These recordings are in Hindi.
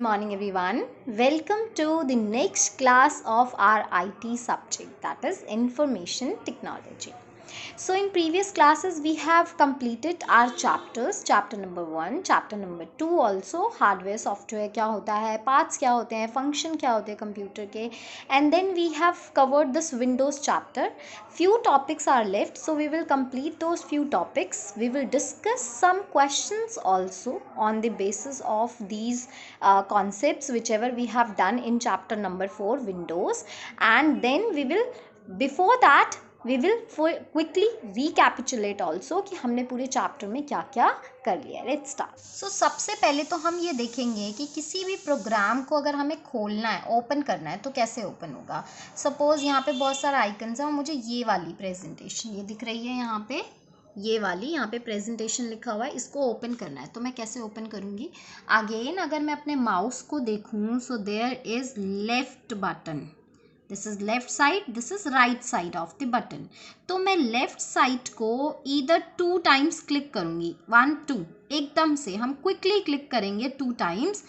Morning everyone, welcome to the next class of our IT subject, that is information technology. So in previous classes we have completed our chapters, chapter number 1, chapter number 2 also, hardware software क्या होता है, parts क्या होते हैं, function क्या होते हैं कंप्यूटर के, and then we have covered this Windows chapter. Few topics are left, so we will complete those few topics. We will discuss some questions also on the basis of these concepts whichever we have done in chapter number 4 Windows, and then we will, before that we will quickly recapitulate also कि हमने पूरे चैप्टर में क्या क्या कर लिया. Let's start. सो सबसे पहले तो हम ये देखेंगे कि किसी भी प्रोग्राम को अगर हमें खोलना है, ओपन करना है, तो कैसे ओपन होगा. सपोज यहाँ पे बहुत सारे आइकन्स हैं और मुझे ये वाली प्रेजेंटेशन ये दिख रही है, यहाँ पे ये वाली, यहाँ पे प्रेजेंटेशन लिखा हुआ है, इसको ओपन करना है. तो मैं कैसे ओपन करूँगी. अगेन अगर मैं अपने माउस को देखूँ, so there is left button, this is left side, this is right side of the button. तो मैं लेफ्ट साइड को ईदर 2 टाइम्स क्लिक करूँगी, 1 2 एकदम से हम क्विकली क्लिक करेंगे 2 टाइम्स.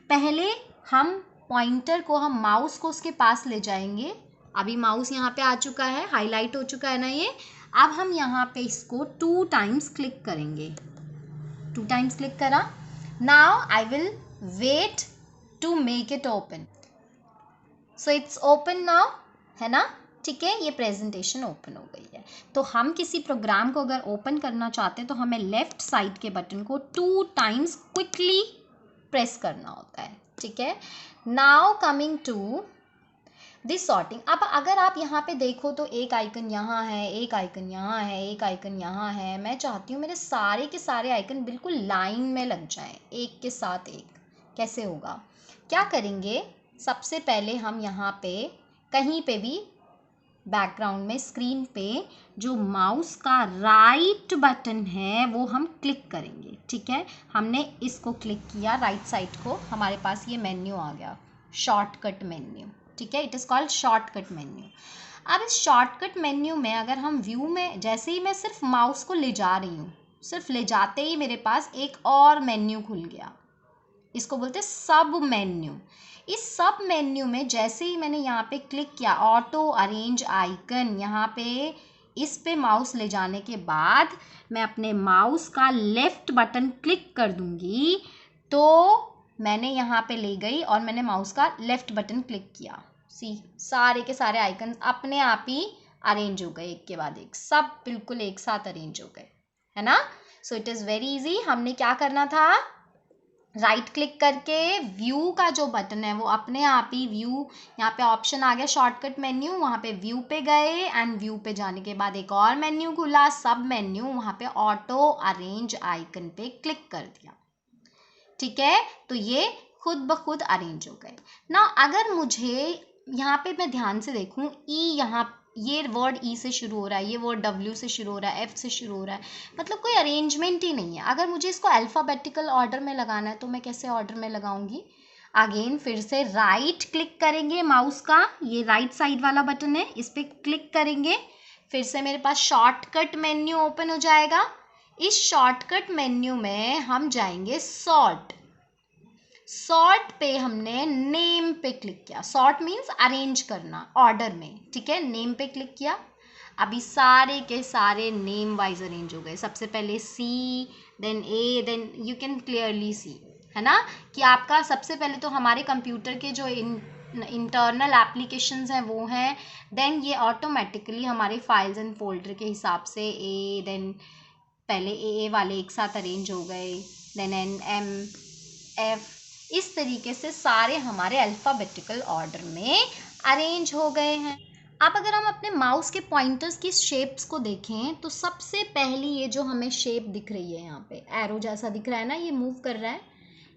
पहले हम पॉइंटर को, हम माउस को उसके पास ले जाएंगे. अभी माउस यहाँ पे आ चुका है, हाईलाइट हो चुका है ना ये. अब हम यहाँ पे इसको 2 टाइम्स क्लिक करेंगे. 2 टाइम्स क्लिक करा. Now I will wait to make it open. So it's open now, है ना. ठीक है, ये प्रेजेंटेशन ओपन हो गई है. तो हम किसी प्रोग्राम को अगर ओपन करना चाहते हैं तो हमें लेफ्ट साइड के बटन को 2 टाइम्स क्विकली प्रेस करना होता है. ठीक है. Now coming to this sorting. अब अगर आप यहाँ पे देखो तो एक आइकन यहाँ है, एक आइकन यहाँ है, एक आइकन यहाँ है. मैं चाहती हूँ मेरे सारे के सारे आइकन बिल्कुल लाइन में लग जाएं, एक के साथ एक. कैसे होगा, क्या करेंगे. सबसे पहले हम यहाँ पे कहीं पे भी बैकग्राउंड में स्क्रीन पे जो माउस का राइट बटन है वो हम क्लिक करेंगे. ठीक है, हमने इसको क्लिक किया राइट साइड को, हमारे पास ये मेन्यू आ गया, शॉर्टकट मेन्यू. ठीक है, it is called shortcut menu. अब इस शॉर्टकट मेन्यू में अगर हम व्यू में, जैसे ही मैं सिर्फ माउस को ले जा रही हूँ, सिर्फ ले जाते ही मेरे पास एक और मेन्यू खुल गया, इसको बोलते हैं सब मेन्यू. इस सब मेन्यू में जैसे ही मैंने यहाँ पे क्लिक किया, ऑटो अरेंज आइकन, यहाँ पे इस पे माउस ले जाने के बाद मैं अपने माउस का लेफ्ट बटन क्लिक कर दूंगी. तो मैंने यहाँ पे ले गई और मैंने माउस का लेफ्ट बटन क्लिक किया. सी, सारे के सारे आइकन अपने आप ही अरेंज हो गए, एक के बाद एक, सब बिल्कुल एक साथ अरेंज हो गए, है ना. So it is very easy. हमने क्या करना था, राइट क्लिक करके व्यू का जो बटन है वो अपने आप ही व्यू, यहाँ पे ऑप्शन आ गया शॉर्टकट मेन्यू, वहाँ पे व्यू पे गए एंड व्यू पे जाने के बाद एक और मेन्यू खुला, सब मेन्यू, वहाँ पे ऑटो अरेंज आइकन पे क्लिक कर दिया. ठीक है, तो ये खुद ब खुद अरेंज हो गए ना. अगर मुझे यहाँ पे मैं ध्यान से देखूँ, ई, यहाँ ये वर्ड ई से शुरू हो रहा है, ये वर्ड डब्ल्यू से शुरू हो रहा है, एफ से शुरू हो रहा है, मतलब कोई अरेंजमेंट ही नहीं है. अगर मुझे इसको अल्फ़ाबेटिकल ऑर्डर में लगाना है तो मैं कैसे ऑर्डर में लगाऊंगी. अगेन फिर से राइट क्लिक करेंगे माउस का, ये राइट साइड वाला बटन है, इस पर क्लिक करेंगे. फिर से मेरे पास शॉर्टकट मेन्यू ओपन हो जाएगा. इस शॉर्टकट मेन्यू में हम जाएंगे सॉर्ट. सॉर्ट पे हमने नेम पे क्लिक किया. सॉर्ट मीन्स अरेंज करना ऑर्डर में. ठीक है, नेम पे क्लिक किया. अभी सारे के सारे नेम वाइज अरेंज हो गए. सबसे पहले C, then A, then you can clearly see, है ना, कि आपका सबसे पहले तो हमारे कंप्यूटर के जो इंटरनल एप्लीकेशंस हैं वो हैं. देन ये ऑटोमेटिकली हमारे फाइल्स एंड फोल्डर के हिसाब से ए, देन पहले ए वाले एक साथ अरेंज हो गए, देन एन, एम, एफ, इस तरीके से सारे हमारे अल्फ़ाबेटिकल ऑर्डर में अरेंज हो गए हैं. अब अगर हम अपने माउस के पॉइंटर्स की शेप्स को देखें तो सबसे पहली ये जो हमें शेप दिख रही है, यहाँ पे एरो जैसा दिख रहा है ना, ये मूव कर रहा है,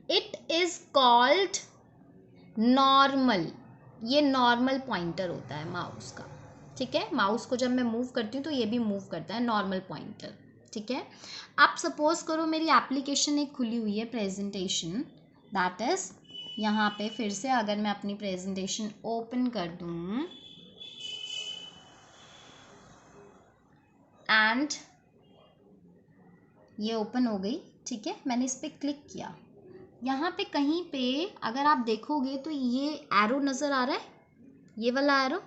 इट इज़ कॉल्ड नॉर्मल. ये नॉर्मल पॉइंटर होता है माउस का. ठीक है, माउस को जब मैं मूव करती हूँ तो ये भी मूव करता है, नॉर्मल पॉइंटर. ठीक है. अब सपोज करो मेरी एप्लीकेशन एक खुली हुई है, प्रेजेंटेशन, दैट इज़ यहाँ पे फिर से अगर मैं अपनी प्रेजेंटेशन ओपन कर दूँ एंड ये ओपन हो गई. ठीक है, मैंने इस पर क्लिक किया यहाँ पे कहीं पे अगर आप देखोगे तो ये एरो नज़र आ रहा है, ये वाला एरो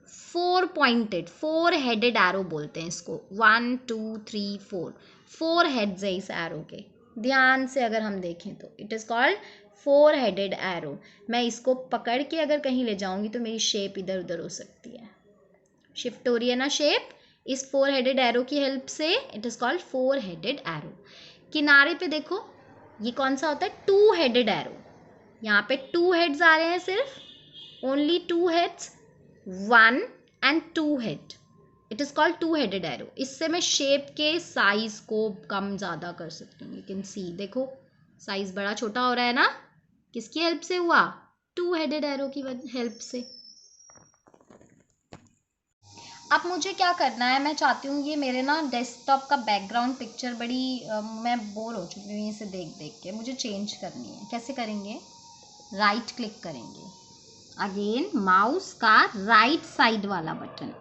4 पॉइंटेड, 4 हेडेड एरो बोलते हैं इसको। 1 2 3 4, 4 हेड्स है इस एरो के। ध्यान से अगर हम देखें तो it is called 4 headed arrow. मैं इसको पकड़ के अगर कहीं ले जाऊंगी तो मेरी शेप इधर उधर हो सकती है, शिफ्ट हो रही है ना शेप, इस 4 हेडेड एरो की हेल्प से। It is called 4 headed arrow. किनारे पे देखो ये कौन सा होता है, 2 हेडेड एरो। यहाँ पे 2 हेड्स आ रहे हैं, सिर्फ only 2 heads, 1 and 2 head. It is called 2 headed arrow. इससे मैं शेप के साइज को कम ज़्यादा कर सकती हूँ। यू कैन सी, देखो साइज बड़ा छोटा हो रहा है ना, किसकी हेल्प से हुआ, 2 हेडेड एरो की हेल्प से। अब मुझे क्या करना है, मैं चाहती हूँ ये मेरे ना डेस्कटॉप का बैकग्राउंड पिक्चर बड़ी मैं बोर हो चुकी हूँ इसे देख देख के, मुझे चेंज करनी है। कैसे करेंगे, राइट क्लिक करेंगे, अगेन माउस का राइट साइड वाला बटन,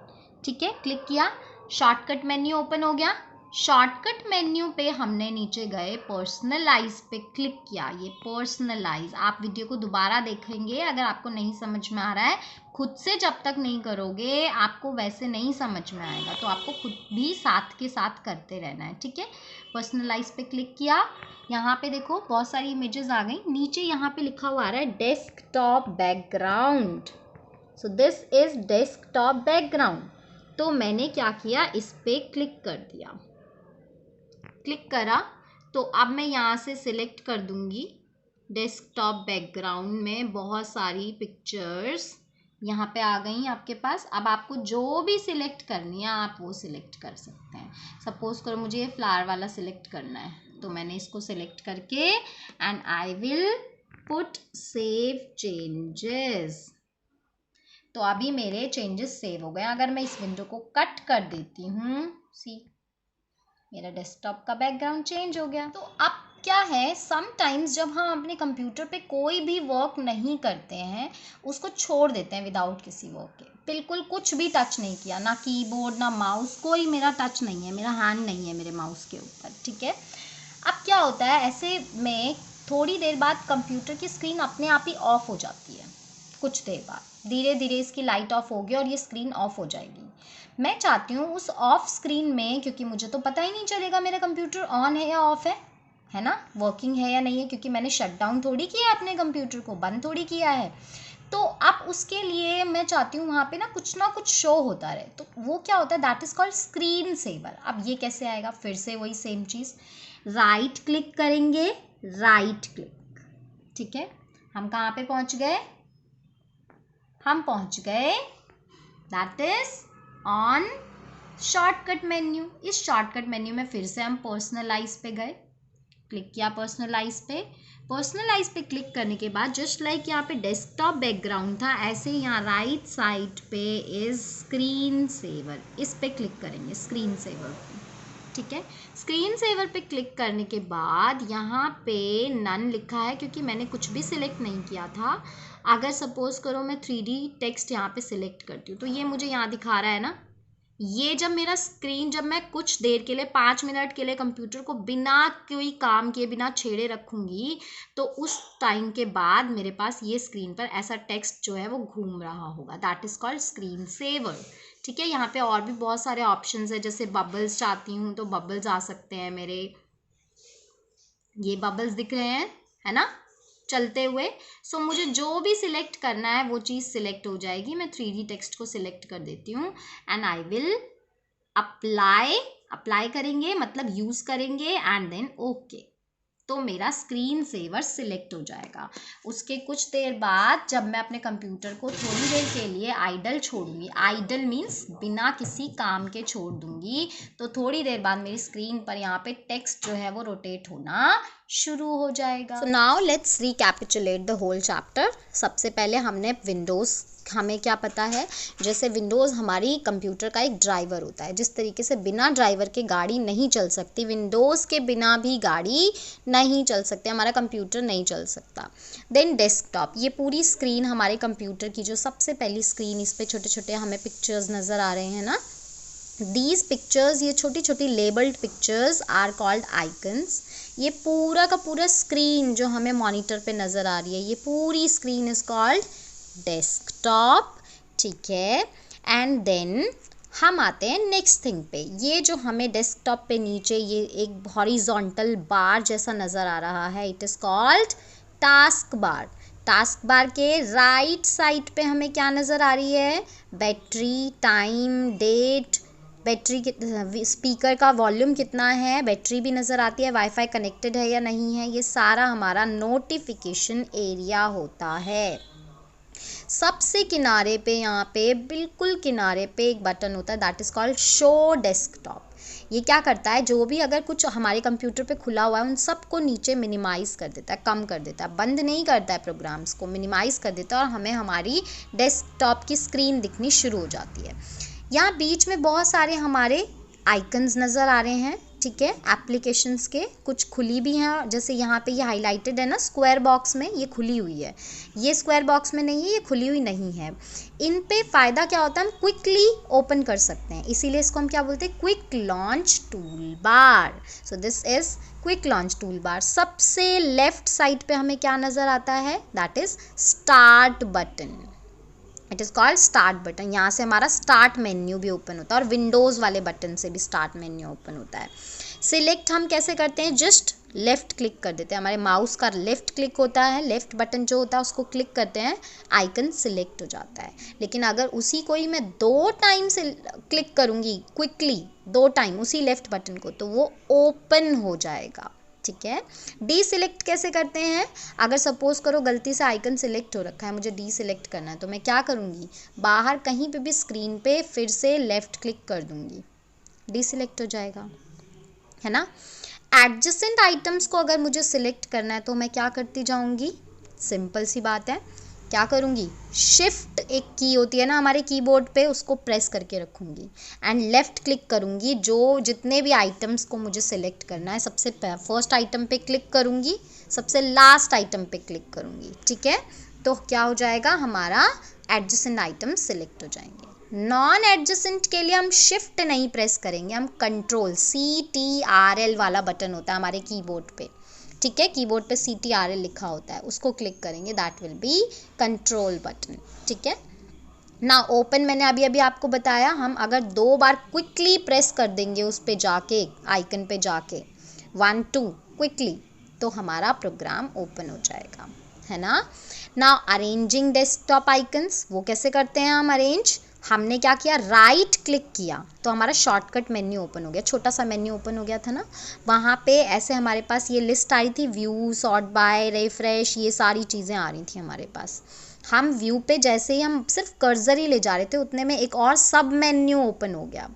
ठीक है, क्लिक किया, शॉर्टकट मेन्यू ओपन हो गया। शॉर्टकट मेन्यू पे हमने नीचे गए, पर्सनलाइज पे क्लिक किया। ये पर्सनलाइज, आप वीडियो को दोबारा देखेंगे अगर आपको नहीं समझ में आ रहा है, खुद से जब तक नहीं करोगे आपको वैसे नहीं समझ में आएगा, तो आपको खुद भी साथ के साथ करते रहना है, ठीक है। पर्सनलाइज पे क्लिक किया, यहाँ पे देखो बहुत सारी इमेजेस आ गई, नीचे यहाँ पे लिखा हुआ आ रहा है desktop background. So this is desktop background. तो मैंने क्या किया, इस पे क्लिक कर दिया। क्लिक करा तो अब मैं यहाँ से सिलेक्ट कर दूंगी डेस्कटॉप बैकग्राउंड में बहुत सारी पिक्चर्स यहाँ पे आ गई आपके पास। अब आपको जो भी सिलेक्ट करनी है आप वो सिलेक्ट कर सकते हैं। सपोज करो मुझे ये फ्लावर वाला सिलेक्ट करना है, तो मैंने इसको सिलेक्ट करके and I will put save changes. तो अभी मेरे चेंजेस सेव हो गए। अगर मैं इस विंडो को कट कर देती हूँ, सी मेरा डेस्कटॉप का बैकग्राउंड चेंज हो गया। तो अब क्या है, समटाइम्स जब हम अपने कंप्यूटर पे कोई भी वर्क नहीं करते हैं, उसको छोड़ देते हैं विदाउट किसी वर्क के, बिल्कुल कुछ भी टच नहीं किया, ना कीबोर्ड ना माउस, कोई मेरा टच नहीं है, मेरा हैंड नहीं है मेरे माउस के ऊपर, ठीक है। अब क्या होता है, ऐसे में थोड़ी देर बाद कंप्यूटर की स्क्रीन अपने आप ही ऑफ हो जाती है। कुछ देर बाद धीरे धीरे इसकी लाइट ऑफ होगी और ये स्क्रीन ऑफ हो जाएगी। मैं चाहती हूँ उस ऑफ स्क्रीन में, क्योंकि मुझे तो पता ही नहीं चलेगा मेरा कंप्यूटर ऑन है या ऑफ है ना, वर्किंग है या नहीं है, क्योंकि मैंने शट डाउन थोड़ी किया है अपने कंप्यूटर को, बंद थोड़ी किया है। तो अब उसके लिए मैं चाहती हूँ वहाँ पे ना कुछ शो होता रहे। तो वो क्या होता है, that is called screen saver. अब ये कैसे आएगा, फिर से वही सेम चीज़, राइट क्लिक करेंगे, राइट क्लिक, ठीक है। हम कहाँ पे पहुँच गए, हम पहुँच गए that is on shortcut menu. इस शॉर्टकट मेन्यू में फिर से हम पर्सनलाइज पे गए, क्लिक किया पर्सनलाइज पे। पर्सनलाइज पे क्लिक करने के बाद जस्ट लाइक यहाँ पे डेस्कटॉप बैकग्राउंड था, ऐसे ही यहाँ राइट साइड पे इज स्क्रीन सेवर, इस पे क्लिक करेंगे, स्क्रीन सेवर पे, ठीक है। स्क्रीन सेवर पे क्लिक करने के बाद यहाँ पे नन लिखा है, क्योंकि मैंने कुछ भी सिलेक्ट नहीं किया था। अगर सपोज करो मैं 3D टेक्स्ट यहाँ पे सिलेक्ट करती हूँ, तो ये मुझे यहाँ दिखा रहा है ना, ये जब मेरा स्क्रीन, जब मैं कुछ देर के लिए 5 मिनट के लिए कंप्यूटर को बिना कोई काम किए, बिना छेड़े रखूँगी, तो उस टाइम के बाद मेरे पास ये स्क्रीन पर ऐसा टेक्स्ट जो है वो घूम रहा होगा, that is called screen saver, ठीक है। यहाँ पे और भी बहुत सारे ऑप्शंस है, जैसे बबल्स चाहती हूँ तो बबल्स आ सकते हैं मेरे, ये बबल्स दिख रहे हैं, है ना, चलते हुए। सो मुझे जो भी सिलेक्ट करना है वो चीज़ सिलेक्ट हो जाएगी। मैं 3D टेक्स्ट को सिलेक्ट कर देती हूँ एंड आई विल अप्लाई करेंगे, मतलब यूज़ करेंगे एंड देन ओके। तो मेरा स्क्रीन सेवर सिलेक्ट हो जाएगा। उसके कुछ देर बाद जब मैं अपने कंप्यूटर को थोड़ी देर के लिए आइडल छोड़ूंगी, आइडल मीन्स बिना किसी काम के छोड़ दूंगी, तो थोड़ी देर बाद मेरी स्क्रीन पर यहाँ पे टेक्स्ट जो है वो रोटेट होना शुरू हो जाएगा। So now let's recapitulate the whole chapter. सबसे पहले हमने विंडोज़, हमें क्या पता है, जैसे विंडोज़ हमारी कंप्यूटर का एक ड्राइवर होता है, जिस तरीके से बिना ड्राइवर के गाड़ी नहीं चल सकती, विंडोज़ के बिना भी गाड़ी नहीं चल सकती, हमारा कंप्यूटर नहीं चल सकता। देन डेस्कटॉप, ये पूरी स्क्रीन हमारे कंप्यूटर की जो सबसे पहली स्क्रीन, इस पे छोटे छोटे हमें पिक्चर्स नज़र आ रहे हैं ना, दीज पिक्चर्स, ये छोटी छोटी labelled pictures are called icons. ये पूरा का पूरा स्क्रीन जो हमें मॉनिटर पे नज़र आ रही है, ये पूरी स्क्रीन इज कॉल्ड डेस्कटॉप, ठीक है। एंड देन हम आते हैं नेक्स्ट थिंग पे। ये जो हमें डेस्कटॉप पे नीचे ये एक हॉरिजॉन्टल बार जैसा नज़र आ रहा है, it is called task bar. Task bar के राइट साइड पे हमें क्या नज़र आ रही है, battery, time, date, battery, speaker का वॉल्यूम कितना है, बैटरी भी नज़र आती है, वाईफाई कनेक्टेड है या नहीं है, ये सारा हमारा नोटिफिकेशन एरिया होता है। सबसे किनारे पे, यहाँ पे बिल्कुल किनारे पे एक बटन होता है, that is called show desktop. ये क्या करता है, जो भी अगर कुछ हमारे कंप्यूटर पे खुला हुआ है उन सबको नीचे मिनिमाइज़ कर देता है, कम कर देता है, बंद नहीं करता है, प्रोग्राम्स को मिनिमाइज़ कर देता है और हमें हमारी डेस्कटॉप की स्क्रीन दिखनी शुरू हो जाती है। यहाँ बीच में बहुत सारे हमारे आइकन्स नज़र आ रहे हैं, ठीक है, एप्लीकेशंस के, कुछ खुली भी हैं, जैसे यहाँ पे ये हाईलाइटेड है ना स्क्वायर बॉक्स में, ये खुली हुई है, ये स्क्वायर बॉक्स में नहीं है, ये खुली हुई नहीं है। इन पे फ़ायदा क्या होता है, हम क्विकली ओपन कर सकते हैं, इसीलिए इसको हम क्या बोलते हैं, quick launch tool bar. So this is quick launch tool bar. सबसे लेफ्ट साइड पे हमें क्या नज़र आता है, that is start button, it is called start button. यहाँ से हमारा स्टार्ट मेन्यू भी ओपन होता है और विंडोज़ वाले बटन से भी स्टार्ट मेन्यू ओपन होता है। सिलेक्ट हम कैसे करते हैं, जस्ट लेफ़्ट क्लिक कर देते हैं, हमारे माउस का लेफ़्ट क्लिक होता है, लेफ़्ट बटन जो होता है उसको क्लिक करते हैं, आइकन सिलेक्ट हो जाता है। लेकिन अगर उसी को ही मैं 2 टाइम से क्लिक करूँगी क्विकली, 2 टाइम उसी लेफ़्ट बटन को, तो वो ओपन हो जाएगा, ठीक है। डी सिलेक्ट कैसे करते हैं, अगर सपोज करो गलती से आइकन सिलेक्ट हो रखा है, मुझे डी सिलेक्ट करना है, तो मैं क्या करूँगी, बाहर कहीं पे भी स्क्रीन पे फिर से लेफ़्ट क्लिक कर दूँगी, डी सिलेक्ट हो जाएगा, है ना। एडजेसेंट आइटम्स को अगर मुझे सिलेक्ट करना है तो मैं क्या करती जाऊँगी, सिंपल सी बात है, क्या करूँगी, शिफ्ट एक की होती है ना हमारे कीबोर्ड पे, उसको प्रेस करके रखूँगी एंड लेफ़्ट क्लिक करूँगी, जो जितने भी आइटम्स को मुझे सिलेक्ट करना है, सबसे फर्स्ट आइटम पे क्लिक करूँगी, सबसे लास्ट आइटम पे क्लिक करूँगी, ठीक है। तो क्या हो जाएगा, हमारा एडजेसेंट आइटम सिलेक्ट हो जाएंगे। नॉन एडजेसेंट के लिए हम शिफ्ट नहीं प्रेस करेंगे, हम कंट्रोल CTRL वाला बटन होता है हमारे कीबोर्ड पे, ठीक है, कीबोर्ड पे CTRL लिखा होता है, उसको क्लिक करेंगे, that will be control button, ठीक है ना। ओपन मैंने अभी अभी आपको बताया, हम अगर 2 बार क्विकली प्रेस कर देंगे उस पे जाके, आइकन पे जाके 1 2 क्विकली, तो हमारा प्रोग्राम ओपन हो जाएगा, है ना। ना अरेंजिंग डेस्कटॉप आइकन्स, वो कैसे करते हैं हम अरेंज, हमने क्या किया, राइट क्लिक किया तो हमारा शॉर्टकट मेन्यू ओपन हो गया, छोटा सा मेन्यू ओपन हो गया था ना, वहाँ पे ऐसे हमारे पास ये लिस्ट आई थी, व्यू, सॉर्ट बाय, रिफ्रेश, ये सारी चीज़ें आ रही थी हमारे पास। हम व्यू पे जैसे ही हम सिर्फ कर्सर ही ले जा रहे थे, उतने में एक और सब मेन्यू ओपन हो गया।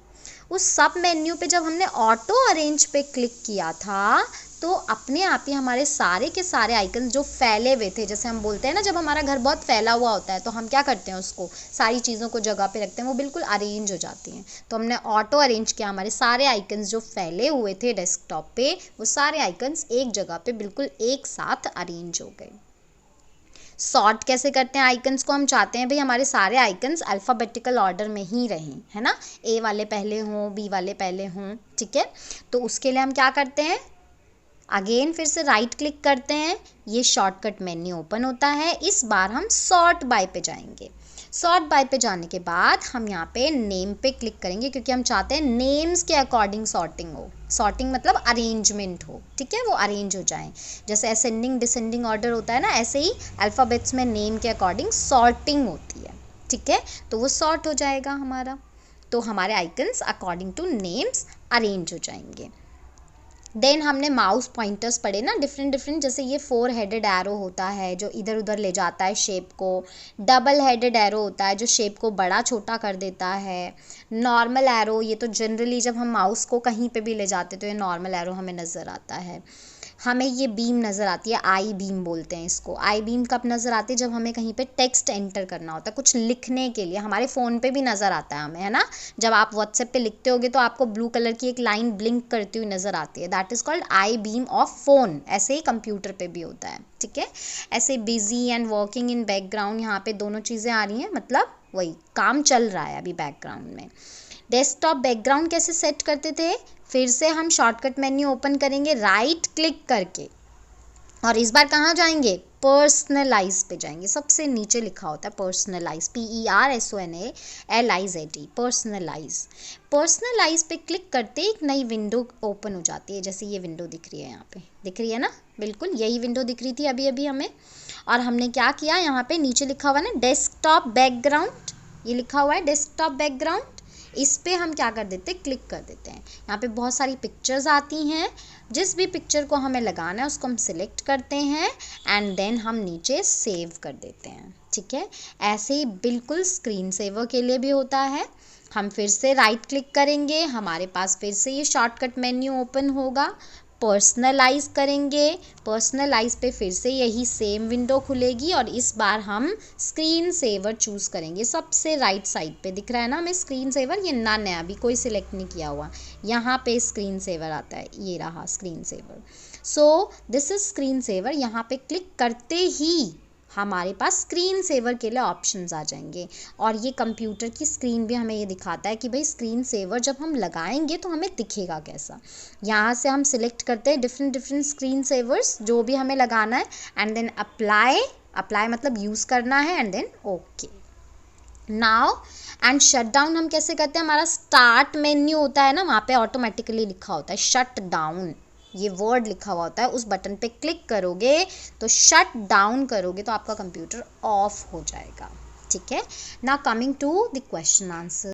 उस सब मेन्यू पे जब हमने ऑटो अरेंज पे क्लिक किया था, तो अपने आप ही हमारे सारे के सारे आइकन्स जो फैले हुए थे, जैसे हम बोलते हैं ना जब हमारा घर बहुत फैला हुआ होता है तो हम क्या करते हैं, उसको सारी चीज़ों को जगह पे रखते हैं, वो बिल्कुल अरेंज हो जाती हैं। तो हमने ऑटो अरेंज किया, हमारे सारे आइकन्स जो फैले हुए थे डेस्कटॉप पे, वो सारे आइकन्स एक जगह पे बिल्कुल एक साथ अरेंज हो गए। सॉर्ट कैसे करते हैं आइकन्स को, हम चाहते हैं भाई हमारे सारे आइकन्स अल्फ़ाबेटिकल ऑर्डर में ही रहें, है ना, ए वाले पहले हों, बी वाले पहले हों, ठीक है। तो उसके लिए हम क्या करते हैं, अगेन फिर से राइट क्लिक करते हैं, ये शॉर्टकट मेन्यू ओपन होता है, इस बार हम सॉर्ट बाय पे जाएंगे। सॉर्ट बाय पे जाने के बाद हम यहाँ पे नेम पे क्लिक करेंगे, क्योंकि हम चाहते हैं नेम्स के अकॉर्डिंग सॉर्टिंग हो, सॉर्टिंग मतलब अरेंजमेंट हो, ठीक है, वो अरेंज हो जाएं, जैसे असेंडिंग डिसेंडिंग ऑर्डर होता है ना, ऐसे ही अल्फ़ाबेट्स में नेम के अकॉर्डिंग सॉर्टिंग होती है, ठीक है, तो वो सॉर्ट हो जाएगा हमारा, तो हमारे icons according two names arrange हो जाएंगे। देन हमने माउस पॉइंटर्स पढ़े ना, डिफरेंट, जैसे ये 4 हेडेड एरो होता है जो इधर उधर ले जाता है शेप को, डबल हेडेड एरो होता है जो शेप को बड़ा छोटा कर देता है, नॉर्मल एरो, ये तो जनरली जब हम माउस को कहीं पे भी ले जाते तो ये नॉर्मल एरो हमें नज़र आता है। हमें ये बीम नज़र आती है, आई बीम बोलते हैं इसको। आई बीम कब नज़र आती है, जब हमें कहीं पे टेक्स्ट एंटर करना होता है, कुछ लिखने के लिए, हमारे फ़ोन पे भी नज़र आता है हमें, है ना, जब आप व्हाट्सएप पे लिखते होगे तो आपको ब्लू कलर की एक लाइन ब्लिंक करती हुई नज़र आती है, that is called I beam of phone. ऐसे ही कंप्यूटर पे भी होता है, ठीक है। ऐसे busy and working in background, यहाँ पे दोनों चीज़ें आ रही हैं, मतलब वही काम चल रहा है अभी बैकग्राउंड में। डेस्कटॉप बैकग्राउंड कैसे सेट करते थे, फिर से हम शॉर्टकट मेन्यू ओपन करेंगे राइट क्लिक करके, और इस बार कहाँ जाएंगे, पर्सनलाइज पे जाएंगे। सबसे नीचे लिखा होता है पर्सनलाइज, PERSONALIZED, पर्सनलाइज। पर्सनलाइज पे क्लिक करते एक नई विंडो ओपन हो जाती है, जैसे ये विंडो दिख रही है, यहाँ पे दिख रही है ना, बिल्कुल यही विंडो दिख रही थी अभी अभी हमें। और हमने क्या किया, यहाँ पे नीचे लिखा हुआ है ना डेस्कटॉप बैकग्राउंड, ये लिखा हुआ है डेस्कटॉप बैकग्राउंड, इस पे हम क्या कर देते हैं, क्लिक कर देते हैं। यहाँ पे बहुत सारी पिक्चर्स आती हैं, जिस भी पिक्चर को हमें लगाना है उसको हम सिलेक्ट करते हैं एंड देन हम नीचे सेव कर देते हैं। ठीक है, ऐसे ही बिल्कुल स्क्रीन सेवर के लिए भी होता है। हम फिर से राइट क्लिक करेंगे, हमारे पास फिर से ये शॉर्टकट मेन्यू ओपन होगा, पर्सनलाइज करेंगे, पर्सनलाइज पे फिर से यही सेम विंडो खुलेगी और इस बार हम स्क्रीन सेवर चूज़ करेंगे। सबसे राइट साइड पे दिख रहा है ना हमें स्क्रीन सेवर, ये नया अभी कोई सिलेक्ट नहीं किया हुआ, यहाँ पे स्क्रीन सेवर आता है, ये रहा screen saver. So this is screen saver. यहाँ पे क्लिक करते ही हमारे पास स्क्रीन सेवर के लिए ऑप्शंस आ जाएंगे, और ये कंप्यूटर की स्क्रीन भी हमें ये दिखाता है कि भाई स्क्रीन सेवर जब हम लगाएंगे तो हमें दिखेगा कैसा। यहाँ से हम सिलेक्ट करते हैं डिफरेंट स्क्रीन सेवर्स जो भी हमें लगाना है एंड देन अप्लाई मतलब यूज़ करना है and then okay. Now and shut down हम कैसे करते हैं, हमारा स्टार्ट मेन्यू होता है ना, वहाँ पे ऑटोमेटिकली लिखा होता है शट डाउन, ये वर्ड लिखा हुआ होता है, उस बटन पे क्लिक करोगे तो शट डाउन करोगे तो आपका कंप्यूटर ऑफ हो जाएगा। ठीक है, now coming to the question answer.